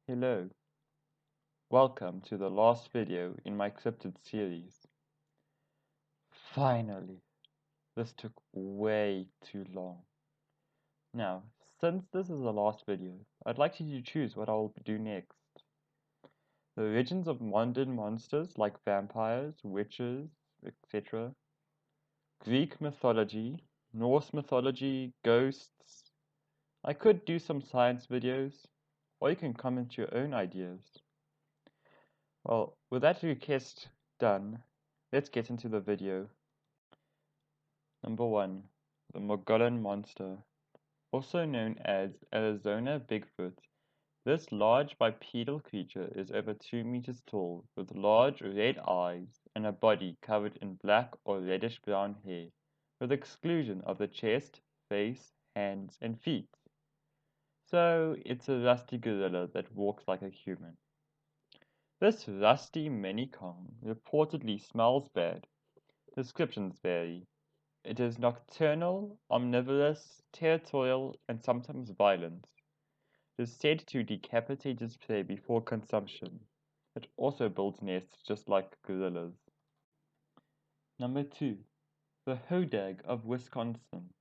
Hello, welcome to the last video in my Cryptid series. Finally, this took way too long. Now, since this is the last video, I'd like you to choose what I'll do next. The origins of modern monsters like vampires, witches, etc. Greek mythology, Norse mythology, ghosts. I could do some science videos, or you can comment your own ideas. Well, with that request done, let's get into the video. Number 1. The Mogollon Monster. Also known as Arizona Bigfoot, this large bipedal creature is over 2 meters tall, with large red eyes and a body covered in black or reddish-brown hair, with exclusion of the chest, face, hands, and feet. So, it's a rusty gorilla that walks like a human. This rusty mini-Kong reportedly smells bad. Descriptions vary. It is nocturnal, omnivorous, territorial, and sometimes violent. It is said to decapitate its prey before consumption. It also builds nests just like gorillas. Number 2. The Hodag of Wisconsin.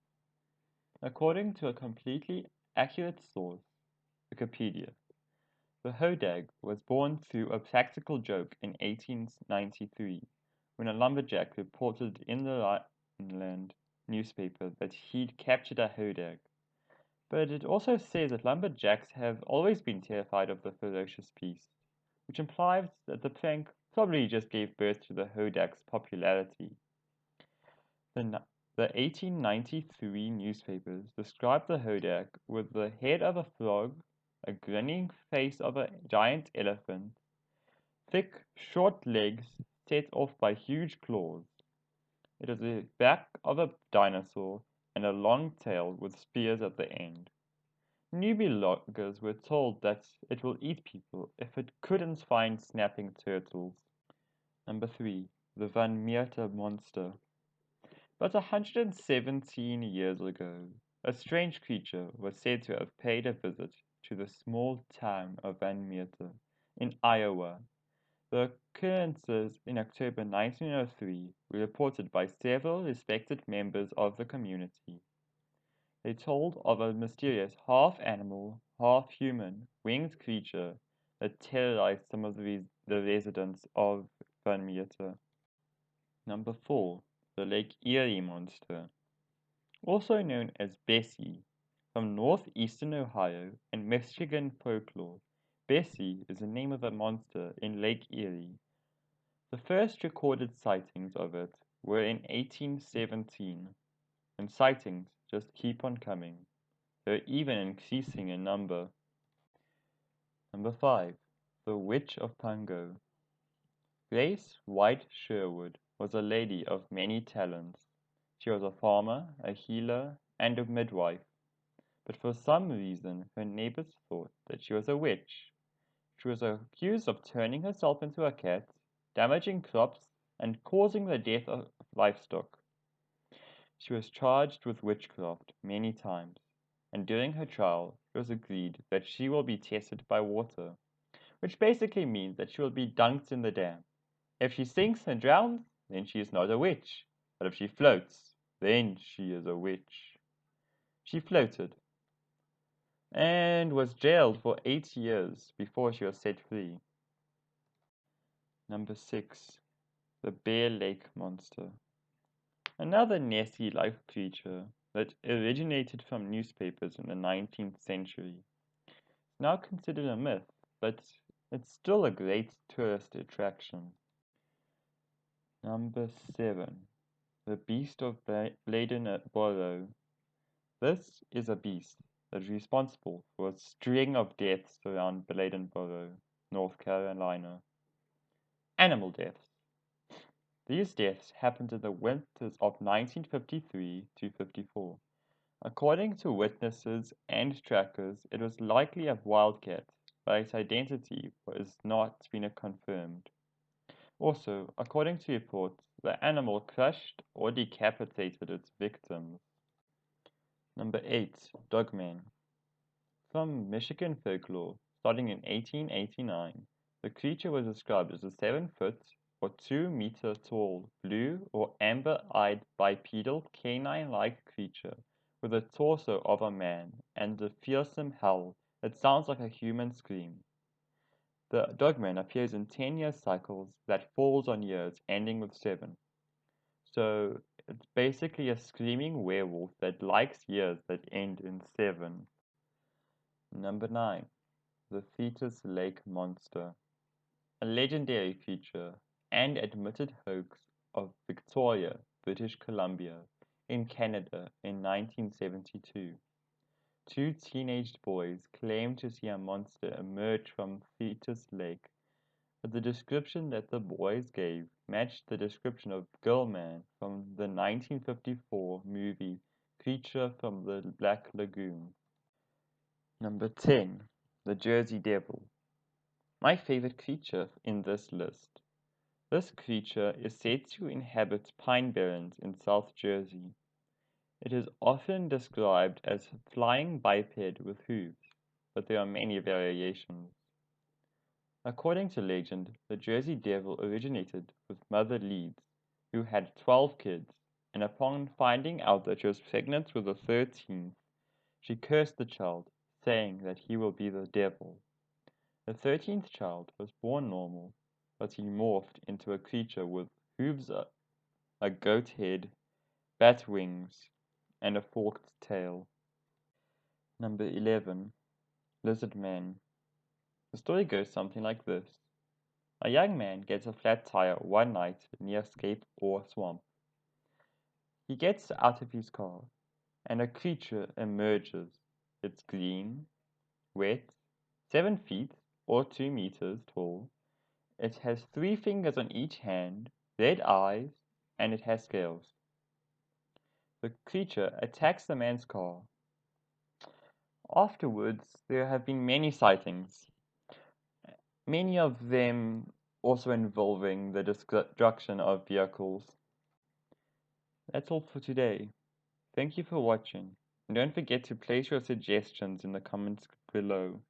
According to a completely accurate source, Wikipedia, the Hodag was born through a practical joke in 1893 when a lumberjack reported in the Rhineland newspaper that he'd captured a Hodag. But it also says that lumberjacks have always been terrified of the ferocious beast, which implies that the prank probably just gave birth to the Hodag's popularity. The 1893 newspapers described the Hodag with the head of a frog, a grinning face of a giant elephant, thick, short legs set off by huge claws. It has the back of a dinosaur and a long tail with spears at the end. Newbie loggers were told that it will eat people if it couldn't find snapping turtles. Number 3. The Vanmeeta Monster. About 117 years ago, a strange creature was said to have paid a visit to the small town of Vanmeeta in Iowa. The occurrences in October 1903 were reported by several respected members of the community. They told of a mysterious half-animal, half-human, winged creature that terrorized some of the residents of Vanmeeta. Number 4. The Lake Erie Monster. Also known as Bessie, from northeastern Ohio and Michigan folklore, Bessie is the name of a monster in Lake Erie. The first recorded sightings of it were in 1817, and sightings just keep on coming. They're even increasing in number. Number 5. The Witch of Pango. Grace White Sherwood was a lady of many talents. She was a farmer, a healer, and a midwife. But for some reason, her neighbors thought that she was a witch. She was accused of turning herself into a cat, damaging crops, and causing the death of livestock. She was charged with witchcraft many times, and during her trial, it was agreed that she will be tested by water, which basically means that she will be dunked in the dam. If she sinks and drowns, then she is not a witch, but if she floats, then she is a witch. She floated, and was jailed for 8 years before she was set free. Number 6. The Bear Lake Monster. Another Nessie-like creature that originated from newspapers in the 19th century. It's now considered a myth, but it's still a great tourist attraction. Number 7. The Beast of Bladenetbolo. This is a beast that is responsible for a string of deaths around Bladenetbolo, North Carolina. Animal deaths. These deaths happened in the winters of 1953 to 54. According to witnesses and trackers, it was likely a wildcat, but its identity has not been confirmed. Also, according to reports, the animal crushed or decapitated its victims. Number 8. Dogman. From Michigan folklore, starting in 1889. The creature was described as a 7-foot or 2-meter tall, blue or amber-eyed bipedal canine-like creature with a torso of a man and a fearsome howl that sounds like a human scream. The dogman appears in 10-year cycles that falls on years ending with 7. So it's basically a screaming werewolf that likes years that end in 7. Number 9. The Fetus Lake Monster. A legendary creature and admitted hoax of Victoria, British Columbia, in Canada in 1972. Two teenaged boys claimed to see a monster emerge from Fetus Lake, but the description that the boys gave matched the description of Girlman from the 1954 movie Creature from the Black Lagoon. Number 10. The Jersey Devil. My favorite creature in this list. This creature is said to inhabit pine barrens in South Jersey. It is often described as a flying biped with hooves, but there are many variations. According to legend, the Jersey Devil originated with Mother Leeds, who had 12 kids, and upon finding out that she was pregnant with the 13th, she cursed the child, saying that he will be the devil. The 13th child was born normal, but he morphed into a creature with hooves, a goat head, bat wings, and a forked tail. Number 11. Lizard Man. The story goes something like this. A young man gets a flat tire one night near Scape or Swamp. He gets out of his car, and a creature emerges. It's green, wet, 7 feet or 2 meters tall. It has 3 fingers on each hand, red eyes, and it has scales. The creature attacks the man's car. Afterwards, there have been many sightings, many of them also involving the destruction of vehicles. That's all for today. Thank you for watching, and don't forget to place your suggestions in the comments below.